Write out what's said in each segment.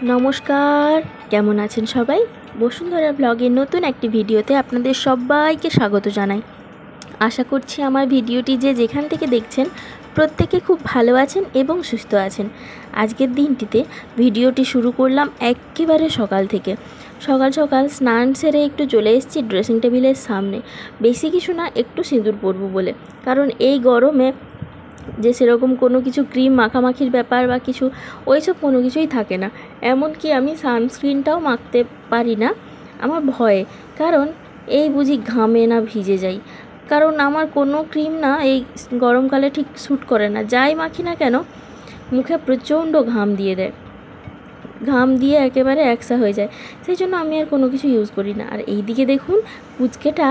নমস্কার, কেমন আছেন সবাই? বসুন্ধরা ব্লগের নতুন একটি ভিডিওতে আপনাদের সবাইকে স্বাগত জানাই। আশা করছি আমার ভিডিওটি যে যেখান থেকে দেখছেন প্রত্যেকে খুব ভালো আছেন এবং সুস্থ আছেন। আজকের দিনটিতে ভিডিওটি শুরু করলাম একেবারে সকাল থেকে। সকাল সকাল স্নান সেরে একটু চলে এসেছি ড্রেসিং টেবিলের সামনে। বেশি কিছু না, একটু সিঁদুর পরবো বলে, কারণ এই গরমে যে সেরকম কোনো কিছু ক্রিম মাখামাখির ব্যাপার বা কিছু ওইসব কোনো কিছুই থাকে না। এমনকি আমি সানস্ক্রিনটাও মাখতে পারি না আমার ভয়ে, কারণ এই বুঝি ঘামে না ভিজে যাই। কারণ আমার কোনো ক্রিম না এই গরমকালে ঠিক স্যুট করে না, যাই মাখি না কেন মুখে প্রচণ্ড ঘাম দিয়ে দেয়, ঘাম দিয়ে একেবারে একসা হয়ে যায়। সেই জন্য আমি আর কোনো কিছু ইউজ করি না। আর এই দিকে দেখুন পুচকেটা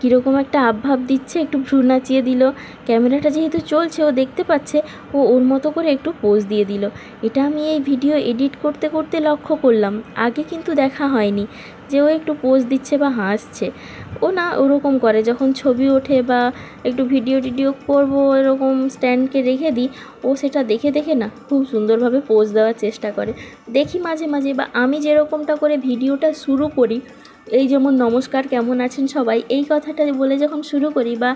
কীরকম একটা আবভাব দিচ্ছে, একটু ভ্রু নাচিয়ে দিল। ক্যামেরাটা যেহেতু চলছে ও দেখতে পাচ্ছে, ও ওর মতো করে একটু পোজ দিয়ে দিল। এটা আমি এই ভিডিও এডিট করতে করতে লক্ষ্য করলাম, আগে কিন্তু দেখা হয়নি যে ও একটু পোজ দিচ্ছে বা হাসছে। ও না ওরকম করে যখন ছবি ওঠে বা একটু ভিডিও করবো এরকম স্ট্যান্ডকে রেখে দিই, ও সেটা দেখে দেখে না খুব সুন্দরভাবে পোজ দেওয়ার চেষ্টা করে। দেখি মাঝে মাঝে, বা আমি যেরকমটা করে ভিডিওটা শুরু করি, এই যেমন নমস্কার কেমন আছেন সবাই এই কথাটা বলে যখন শুরু করি, বা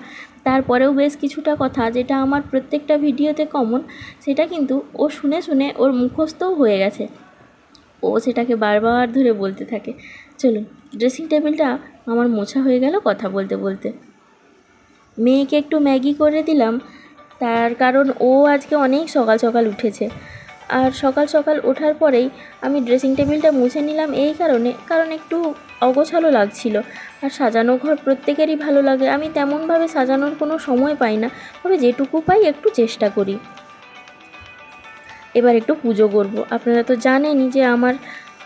তারপরেও বেশ কিছুটা কথা যেটা আমার প্রত্যেকটা ভিডিওতে কমন, সেটা কিন্তু ও শুনে শুনে ওর মুখস্থও হয়ে গেছে। ও সেটাকে বারবার ধরে বলতে থাকে। চলুন, ড্রেসিং টেবিলটা আমার মোছা হয়ে গেল কথা বলতে বলতে। মেয়েকে একটু ম্যাগি করে দিলাম, তার কারণ ও আজকে অনেক সকাল সকাল উঠেছে। আর সকাল সকাল ওঠার পরেই আমি ড্রেসিং টেবিলটা মুছে নিলাম এই কারণ একটু অগোছালো লাগছিল। আর সাজানো ঘর প্রত্যেকেরই ভালো লাগে, আমি তেমনভাবে সাজানোর কোনো সময় পাই না, তবে যেটুকু পাই একটু চেষ্টা করি। এবার একটু পুজো করব। আপনারা তো জানেনই যে আমার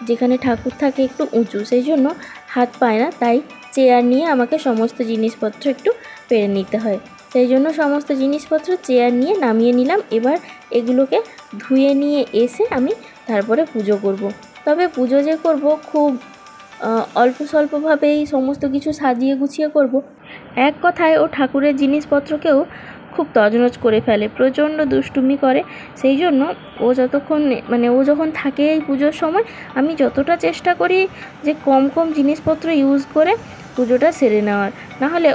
যেখানে ঠাকুর থাকে একটু উঁচু, সেই জন্য হাত পায় না, তাই চেয়ার নিয়ে আমাকে সমস্ত জিনিসপত্র একটু পেরে নিতে হয়। সেই জন্য সমস্ত জিনিসপত্র চেয়ার নিয়ে নামিয়ে নিলাম। এবার এগুলোকে ধুয়ে নিয়ে এসে আমি তারপরে পুজো করব। তবে পুজো যে করব খুব অল্প স্বল্পভাবেই সমস্ত কিছু সাজিয়ে গুছিয়ে করব। এক কথায় ও ঠাকুরের জিনিসপত্রকেও খুব তছনছ করে ফেলে, প্রচণ্ড দুষ্টুমি করে। সেই জন্য ও ও যখন থাকে এই পুজোর সময়, আমি যতটা চেষ্টা করি যে কম কম জিনিসপত্র ইউজ করে পুজোটা সেরে নেওয়ার, নাহলে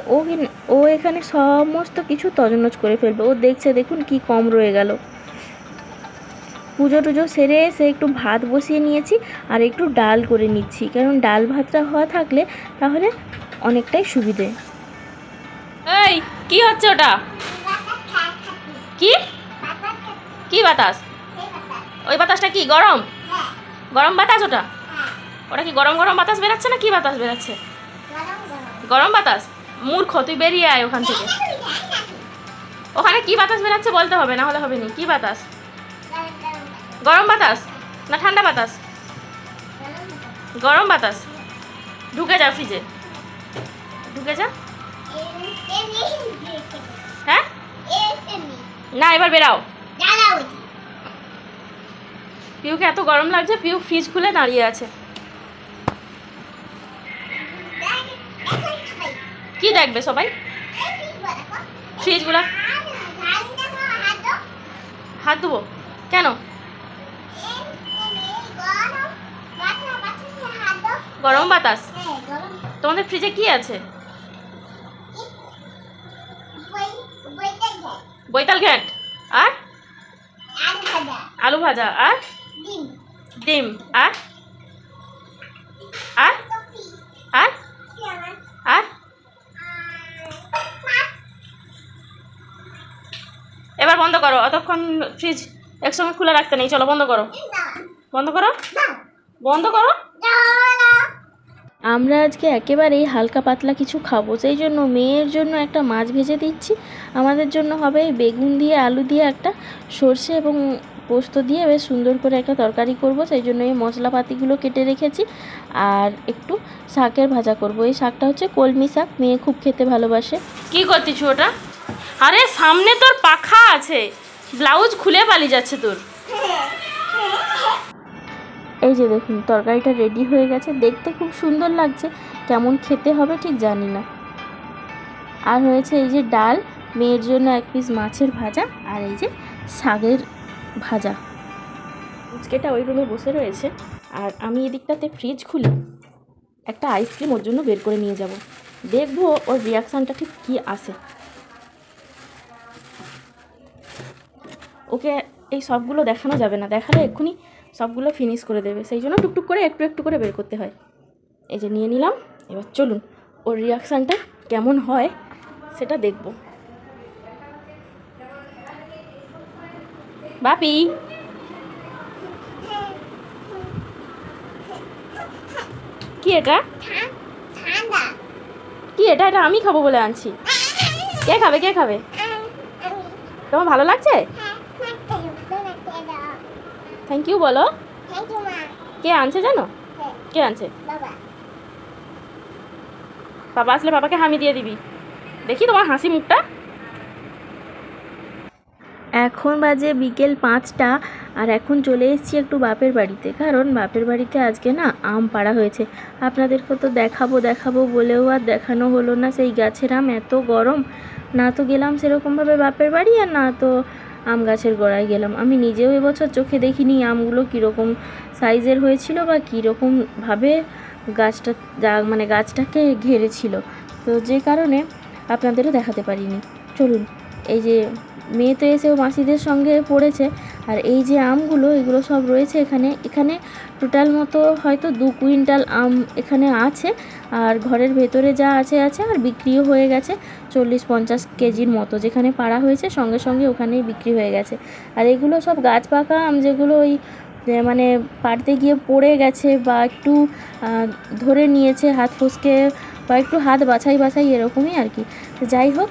ও এখানে সমস্ত কিছু তছনছ করে ফেলবে। ও দেখছে দেখুন কি কম রয়ে গেল। পুজো টুজো সেরে এসে একটু ভাত বসিয়ে নিয়েছি আর একটু ডাল করে নিচ্ছি, কারণ ডাল ভাতটা হওয়া থাকলে তাহলে অনেকটাই সুবিধে। এই কি হচ্ছে ওটা? কি কি বাতাস? ওই বাতাসটা কি গরম? গরম বাতাস ওটা? ওটা কি গরম গরম বাতাস বেরাচ্ছে না কি বাতাস বেরাচ্ছে? গরম বাতাস? মূর্খ, তুই বেরিয়ে আয় ওখান থেকে। ওখানে কি বাতাস বেরাচ্ছে বলতে হবে, না হলে হবে না। কি বাতাস? গরম বাতাস না ঠান্ডা বাতাস? গরম বাতাস। ঢুকে যা ফ্রিজে, ঢুকে যা। হ্যাঁ না, এবার বেরাও। পিউকে এত গরম লাগছে, পিউ ফ্রিজ খুলে দাঁড়িয়ে আছে। কি দেখবে সবাই? ফ্রিজগুলা হাত ধুবো কেন? গরম বাতাস? তোমাদের ফ্রিজে কি আছে? বৈতাল ঘ্যাট আর আলু ভাজা আর ডিম আর আর আর আর এবার বন্ধ করো, অতক্ষণ ফ্রিজ একসঙ্গে খুলে রাখতে নেই। চলো বন্ধ করো, বন্ধ করো, বন্ধ করো। আমরা আজকে একেবারেই হালকা পাতলা কিছু খাবো, সেই জন্য মেয়ের জন্য একটা মাছ ভেজে দিচ্ছি। আমাদের জন্য হবে বেগুন দিয়ে আলু দিয়ে একটা সর্ষে এবং পোস্ত দিয়ে বেশ সুন্দর করে একটা তরকারি করব, সেই জন্য এই মশলাপাতিগুলো কেটে রেখেছি। আর একটু শাকের ভাজা করব। এই শাকটা হচ্ছে কলমি শাক, মেয়ে খুব খেতে ভালোবাসে। কি করতিস ওটা? আরে সামনে তোর পাখা আছে, ব্লাউজ খুলে পালিয়ে যাচ্ছে তোর। এই যে দেখুন তরকারিটা রেডি হয়ে গেছে, দেখতে খুব সুন্দর লাগছে, কেমন খেতে হবে ঠিক জানি না। আর হয়েছে এই যে ডাল, মেয়ের জন্য এক পিস মাছের ভাজা, আর এই যে শাকের ভাজা। পুচকেটা ওই রুমে বসে রয়েছে, আর আমি এদিকটাতে ফ্রিজ খুলে একটা আইসক্রিম ওর জন্য বের করে নিয়ে যাব। দেখবো ওর রিয়াকশানটা ঠিক কী আসে। ওকে এই সবগুলো দেখানো যাবে না, দেখালে এক্ষুনি সবগুলো ফিনিশ করে দেবে, সেই জন্য টুকটুক করে একটু একটু করে বের করতে হয়। এই যে নিয়ে নিলাম, এবার চলুন ওর রিয়াকশানটা কেমন হয় সেটা দেখব। বাপি, কি এটা? কি এটা? এটা আমি খাবো বলে আনছি। কে খাবে? কে খাবে? তোমার ভালো লাগছে? থ্যাংক ইউ বলো। কে আনছে জানো? কে আনছে? বাবা আসলে বাবাকে হামি দিয়ে দিবি। দেখি তোমার হাসি মুখটা। এখন বাজে বিকেল 5টা, আর এখন চলে এসেছি একটু বাপের বাড়িতে, কারণ বাপের বাড়িতে আজকে না আম পাড়া হয়েছে। আপনাদেরকে তো দেখাবো বলেও আর দেখানো হলো না। সেই গাছের আম এত গরম, না তো গেলাম সেরকমভাবে বাপের বাড়ি, আর না তো আম গাছের গোড়ায় গেলাম। আমি নিজেও এবছর চোখে দেখিনি আমগুলো কীরকম সাইজের হয়েছিল বা কীরকমভাবে গাছটা মানে গাছটাকে ঘিরেছিল, তো যে কারণে আপনাদেরও দেখাতে পারিনি। চলুন, এই যে মেয়ে তো এসেও মাসিদের সঙ্গে পড়েছে, আর এই যে আমগুলো এগুলো সব রয়েছে এখানে টোটাল মতো হয়তো 2 কুইন্টাল আম এখানে আছে, আর ঘরের ভেতরে যা আছে আর বিক্রিও হয়ে গেছে 40-50 কেজির মতো। যেখানে পাড়া হয়েছে সঙ্গে সঙ্গে ওখানেই বিক্রি হয়ে গেছে। আর এগুলো সব গাছ পাকা আম, যেগুলো ওই মানে পাড়তে গিয়ে পড়ে গেছে বা একটু ধরে নিয়েছে হাত ফসকে, বা একটু হাত বাছাই এরকমই আর কি। তো যাই হোক,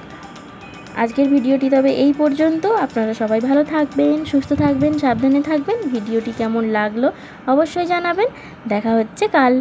আজকের ভিডিওটি তবে এই পর্যন্ত। আপনারা সবাই ভালো থাকবেন, সুস্থ থাকবেন, সাবধানে থাকবেন। ভিডিওটি কেমন লাগলো অবশ্যই জানাবেন। দেখা হচ্ছে কাল।